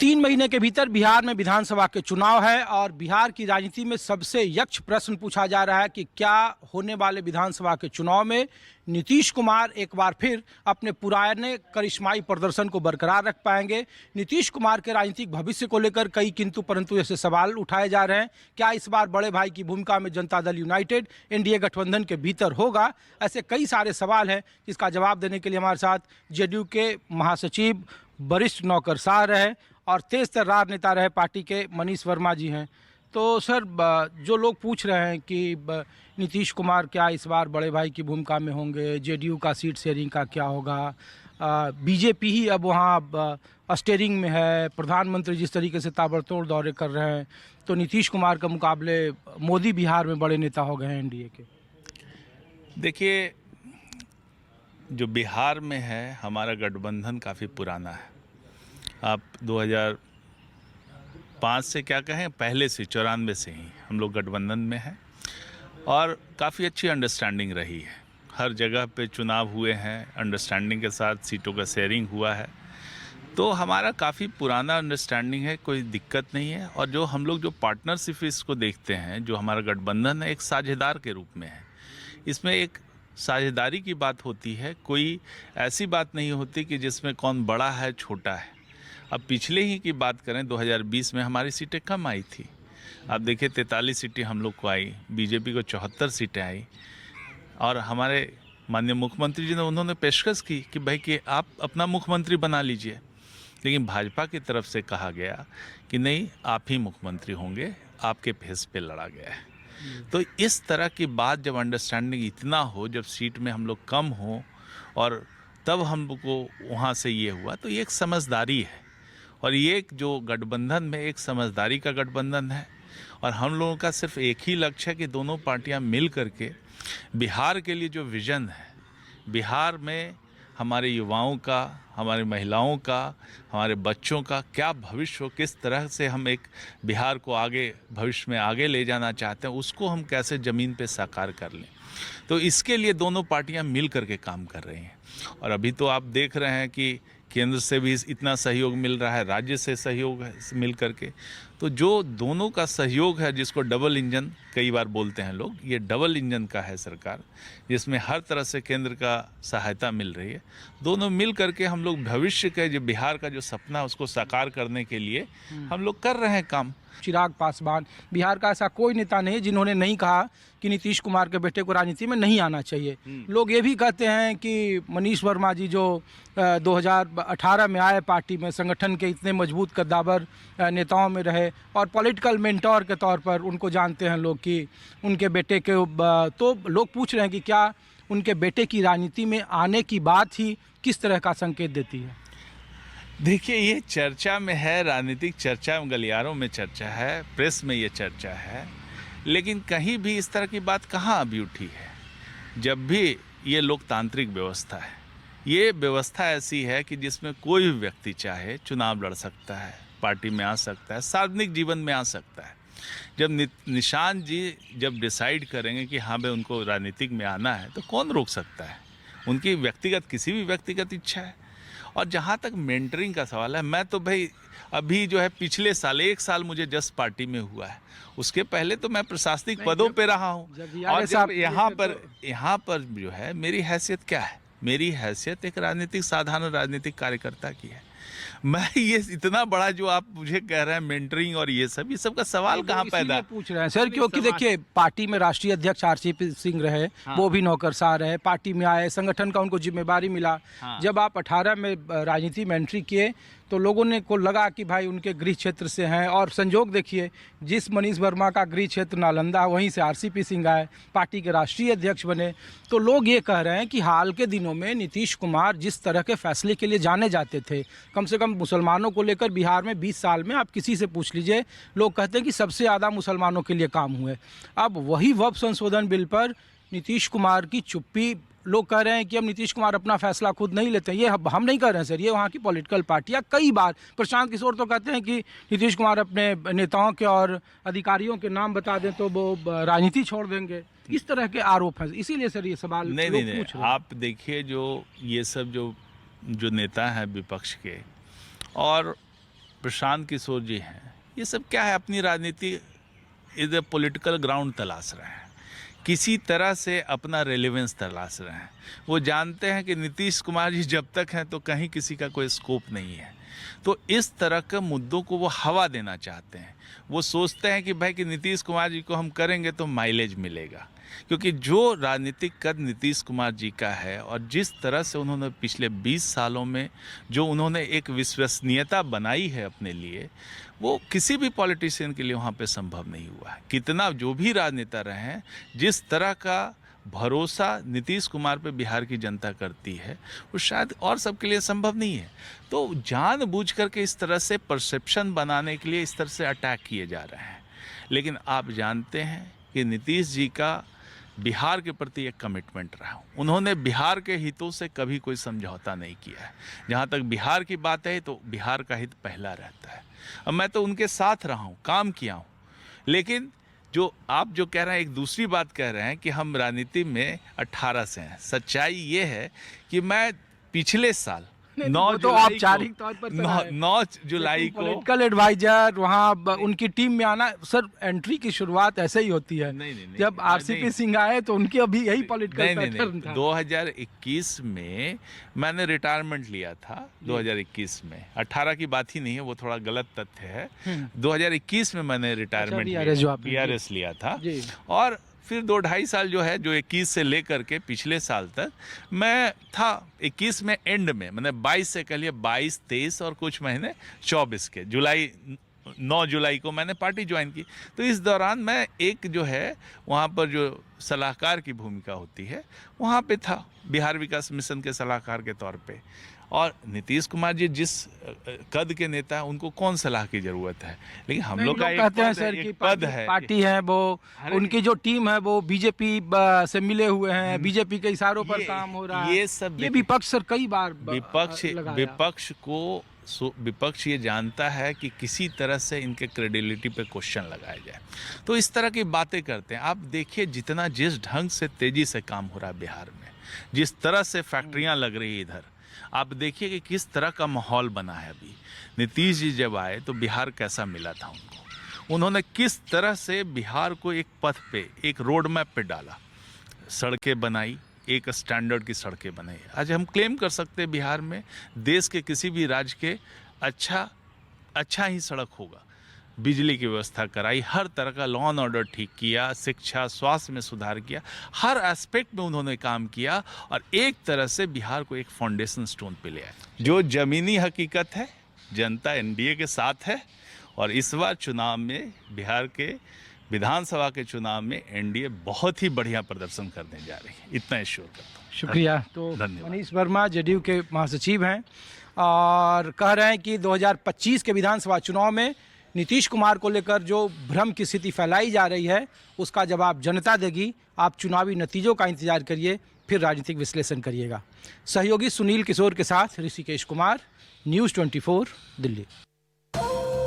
3 महीने के भीतर बिहार में विधानसभा के चुनाव है और बिहार की राजनीति में सबसे यक्ष प्रश्न पूछा जा रहा है कि क्या होने वाले विधानसभा के चुनाव में नीतीश कुमार एक बार फिर अपने पुराने करिश्माई प्रदर्शन को बरकरार रख पाएंगे। नीतीश कुमार के राजनीतिक भविष्य को लेकर कई किंतु परंतु ऐसे सवाल उठाए जा रहे हैं। क्या इस बार बड़े भाई की भूमिका में जनता दल यूनाइटेड एनडीए गठबंधन के भीतर होगा? ऐसे कई सारे सवाल हैं जिसका जवाब देने के लिए हमारे साथ जेडीयू के महासचिव, वरिष्ठ नौकरशाह रहे और तेज तर्रार नेता रहे पार्टी के मनीष वर्मा जी हैं। तो सर, जो लोग पूछ रहे हैं कि नीतीश कुमार क्या इस बार बड़े भाई की भूमिका में होंगे, जेडीयू का सीट शेयरिंग का क्या होगा, बीजेपी ही अब वहाँ स्टीयरिंग में है, प्रधानमंत्री जिस तरीके से ताबड़तोड़ दौरे कर रहे हैं, तो नीतीश कुमार के मुकाबले मोदी बिहार में बड़े नेता हो गए हैं एनडीए के। देखिए, जो बिहार में है हमारा गठबंधन काफ़ी पुराना है। आप 2005 से क्या कहें, पहले से 94 से ही हम लोग गठबंधन में हैं और काफ़ी अच्छी अंडरस्टैंडिंग रही है। हर जगह पे चुनाव हुए हैं, अंडरस्टैंडिंग के साथ सीटों का शेयरिंग हुआ है, तो हमारा काफ़ी पुराना अंडरस्टैंडिंग है, कोई दिक्कत नहीं है। और जो हम लोग जो पार्टनरशिप इसको देखते हैं, जो हमारा गठबंधन है, एक साझेदार के रूप में है। इसमें एक साझेदारी की बात होती है, कोई ऐसी बात नहीं होती कि जिसमें कौन बड़ा है छोटा है। अब पिछले ही की बात करें, 2020 में हमारी सीटें कम आई थी। आप देखिए 43 सीटें हम लोग को आई, बीजेपी को 74 सीटें आई और हमारे माननीय मुख्यमंत्री जी ने उन्होंने पेशकश की कि भाई कि आप अपना मुख्यमंत्री बना लीजिए, लेकिन भाजपा की तरफ से कहा गया कि नहीं, आप ही मुख्यमंत्री होंगे, आपके फेस पे लड़ा गया है। तो इस तरह की बात जब अंडरस्टैंडिंग इतना हो, जब सीट में हम लोग कम हो और तब हम लोग को वहाँ से ये हुआ, तो ये एक समझदारी है। और ये एक जो गठबंधन में एक समझदारी का गठबंधन है और हम लोगों का सिर्फ एक ही लक्ष्य है कि दोनों पार्टियां मिल करके बिहार के लिए जो विज़न है, बिहार में हमारे युवाओं का, हमारी महिलाओं का, हमारे बच्चों का क्या भविष्य हो, किस तरह से हम एक बिहार को आगे भविष्य में आगे ले जाना चाहते हैं, उसको हम कैसे ज़मीन पे साकार कर लें। तो इसके लिए दोनों पार्टियां मिल करके काम कर रही हैं। और अभी तो आप देख रहे हैं कि केंद्र से भी इतना सहयोग मिल रहा है, राज्य से सहयोग है मिल करके। तो जो दोनों का सहयोग है, जिसको डबल इंजन कई बार बोलते हैं लोग, ये डबल इंजन का है सरकार, जिसमें हर तरह से केंद्र का सहायता मिल रही है। दोनों मिल करके हम लोग भविष्य के जो बिहार का जो सपना है उसको साकार करने के लिए हम लोग कर रहे हैं काम। चिराग पासवान, बिहार का ऐसा कोई नेता नहीं जिन्होंने नहीं कहा कि नीतीश कुमार के बेटे को राजनीति में नहीं आना चाहिए। लोग ये भी कहते हैं कि मनीष वर्मा जी जो 2018 में आए पार्टी में, संगठन के इतने मजबूत कद्दावर नेताओं में रहे और पॉलिटिकल मेंटोर के तौर पर उनको जानते हैं लोग, कि उनके बेटे के तो लोग पूछ रहे हैं कि क्या उनके बेटे की राजनीति में आने की बात ही किस तरह का संकेत देती है? देखिए, ये चर्चा में है, राजनीतिक चर्चा में, गलियारों में चर्चा है, प्रेस में ये चर्चा है, लेकिन कहीं भी इस तरह की बात कहाँ अभी उठी है। जब भी ये लोकतांत्रिक व्यवस्था है, ये व्यवस्था ऐसी है कि जिसमें कोई भी व्यक्ति चाहे चुनाव लड़ सकता है, पार्टी में आ सकता है, सार्वजनिक जीवन में आ सकता है। जब निशान जी जब डिसाइड करेंगे कि हाँ भाई उनको राजनीतिक में आना है, तो कौन रोक सकता है? उनकी व्यक्तिगत, किसी भी व्यक्तिगत इच्छा है। और जहाँ तक मेंटरिंग का सवाल है, मैं तो भाई अभी जो है पिछले साल 1 साल मुझे जस्ट पार्टी में हुआ है, उसके पहले तो मैं प्रशासनिक पदों पे रहा हूँ। और जब यहाँ पर जो है मेरी हैसियत क्या है? मेरी हैसियत एक राजनीतिक, साधारण राजनीतिक कार्यकर्ता की है। मैं ये इतना बड़ा जो आप मुझे कह रहे हैं मेंटरिंग और ये सब का सवाल कहाँ पैदा पूछ रहे हैं सर, क्योंकि देखिए पार्टी में राष्ट्रीय अध्यक्ष आरसीपी सिंह रहे, वो भी नौकरशाह रहे, पार्टी में आए, संगठन का उनको जिम्मेदारी मिला। जब आप 18 में राजनीति में एंट्री किए तो लोगों ने को लगा कि भाई उनके गृह क्षेत्र से हैं, और संजोग देखिए जिस मनीष वर्मा का गृह क्षेत्र नालंदा, वहीं से आरसीपी सिंह आए, पार्टी के राष्ट्रीय अध्यक्ष बने। तो लोग ये कह रहे हैं कि हाल के दिनों में नीतीश कुमार जिस तरह के फैसले के लिए जाने जाते थे, कम से कम मुसलमानों को लेकर बिहार में 20 साल में आप किसी से पूछ लीजिए, लोग कहते हैं कि सबसे ज़्यादा मुसलमानों के लिए काम हुए। अब वही वक्फ संशोधन बिल पर नीतीश कुमार की चुप्पी, लोग कह रहे हैं कि अब नीतीश कुमार अपना फैसला खुद नहीं लेते हैं। ये हम नहीं कह रहे हैं सर, ये वहाँ की पॉलिटिकल पार्टियाँ कई बार, प्रशांत किशोर तो कहते हैं कि नीतीश कुमार अपने नेताओं के और अधिकारियों के नाम बता दें तो वो राजनीति छोड़ देंगे। इस तरह के आरोप हैं, इसीलिए सर ये सवाल नहीं, पूछ रहे हैं। आप देखिए, जो ये सब जो नेता हैं विपक्ष के, और प्रशांत किशोर जी हैं, ये सब क्या है, अपनी राजनीति इज ए पॉलिटिकल ग्राउंड तलाश रहे हैं, किसी तरह से अपना रेलेवेंस तलाश रहे हैं। वो जानते हैं कि नीतीश कुमार जी जब तक हैं तो कहीं किसी का कोई स्कोप नहीं है, तो इस तरह के मुद्दों को वो हवा देना चाहते हैं। वो सोचते हैं कि भाई कि नीतीश कुमार जी को हम करेंगे तो माइलेज मिलेगा, क्योंकि जो राजनीतिक कद नीतीश कुमार जी का है और जिस तरह से उन्होंने पिछले 20 सालों में जो उन्होंने एक विश्वसनीयता बनाई है अपने लिए, वो किसी भी पॉलिटिशियन के लिए वहाँ पे संभव नहीं हुआ है। कितना जो भी राजनेता रहे हैं, जिस तरह का भरोसा नीतीश कुमार पे बिहार की जनता करती है, वो शायद और सबके लिए संभव नहीं है। तो जानबूझ करके इस तरह से परसेप्शन बनाने के लिए इस तरह से अटैक किए जा रहे हैं। लेकिन आप जानते हैं कि नीतीश जी का बिहार के प्रति एक कमिटमेंट रहा। उन्होंने बिहार के हितों से कभी कोई समझौता नहीं किया है। जहाँ तक बिहार की बात है तो बिहार का हित पहला रहता है। अब मैं तो उनके साथ रहा हूँ, काम किया हूँ, लेकिन जो आप जो कह रहे हैं, एक दूसरी बात कह रहे हैं कि हम राजनीति में 18 से हैं। सच्चाई ये है कि मैं पिछले साल 9 तो औपचारिक तौर पर 9 जुलाई को पॉलिटिकल एडवाइजर वहाँ उनकी टीम में आना, सर एंट्री की शुरुआत ऐसे ही होती है। नहीं, जब आरसीपी सिंह आए तो उनके अभी यही पॉलिटिकल पैटर्न था। 2021 में मैंने रिटायरमेंट लिया था, 2021 में, 18 की बात ही नहीं है, वो थोड़ा गलत तथ्य है। 2021 में मैंने रिटायरमेंट BRS लिया था, और फिर 2-2.5 साल जो है, जो 21 से लेकर के पिछले साल तक मैं था 21 में एंड में, मैंने 22 से कह लिया 22, 23 और कुछ महीने 24 के 9 जुलाई को मैंने पार्टी ज्वाइन की। तो इस दौरान मैं एक जो है वहाँ पर जो सलाहकार की भूमिका होती है वहाँ पे था, बिहार विकास मिशन के सलाहकार के तौर पे। और नीतीश कुमार जी जिस कद के नेता हैं, उनको कौन सलाह की जरूरत है। लेकिन हम लोग का कहते हैं सर कि पार्टी है वो, उनकी जो टीम है वो बीजेपी से मिले हुए हैं, बीजेपी के इशारों पर काम हो रहा है। ये विपक्ष सर कई बार विपक्ष ये जानता है कि किसी तरह से इनके क्रेडिबिलिटी पे क्वेश्चन लगाया जाए, तो इस तरह की बातें करते हैं। आप देखिए जिस ढंग से तेजी से काम हो रहा है बिहार में, जिस तरह से फैक्ट्रियां लग रही है इधर, आप देखिए कि किस तरह का माहौल बना है। अभी नीतीश जी जब आए तो बिहार कैसा मिला था उनको, उन्होंने किस तरह से बिहार को एक पथ पे, एक रोड मैप पे डाला, सड़कें बनाई, एक स्टैंडर्ड की सड़कें बनाई। आज हम क्लेम कर सकते हैं बिहार में देश के किसी भी राज्य के अच्छा ही सड़क होगा। बिजली की व्यवस्था कराई, हर तरह का लॉ एंड ऑर्डर ठीक किया, शिक्षा स्वास्थ्य में सुधार किया, हर एस्पेक्ट में उन्होंने काम किया, और एक तरह से बिहार को एक फाउंडेशन स्टोन पे ले आए। जो ज़मीनी हकीकत है, जनता NDA के साथ है, और इस बार चुनाव में, बिहार के विधानसभा के चुनाव में NDA बहुत ही बढ़िया प्रदर्शन करने जा रही है, इतना एश्योर करता हूँ। शुक्रिया। तो मनीष वर्मा JDU के महासचिव हैं और कह रहे हैं कि 2025 के विधानसभा चुनाव में नीतीश कुमार को लेकर जो भ्रम की स्थिति फैलाई जा रही है उसका जवाब जनता देगी। आप चुनावी नतीजों का इंतजार करिए, फिर राजनीतिक विश्लेषण करिएगा। सहयोगी सुनील किशोर के साथ ऋषिकेश कुमार, News 24 दिल्ली।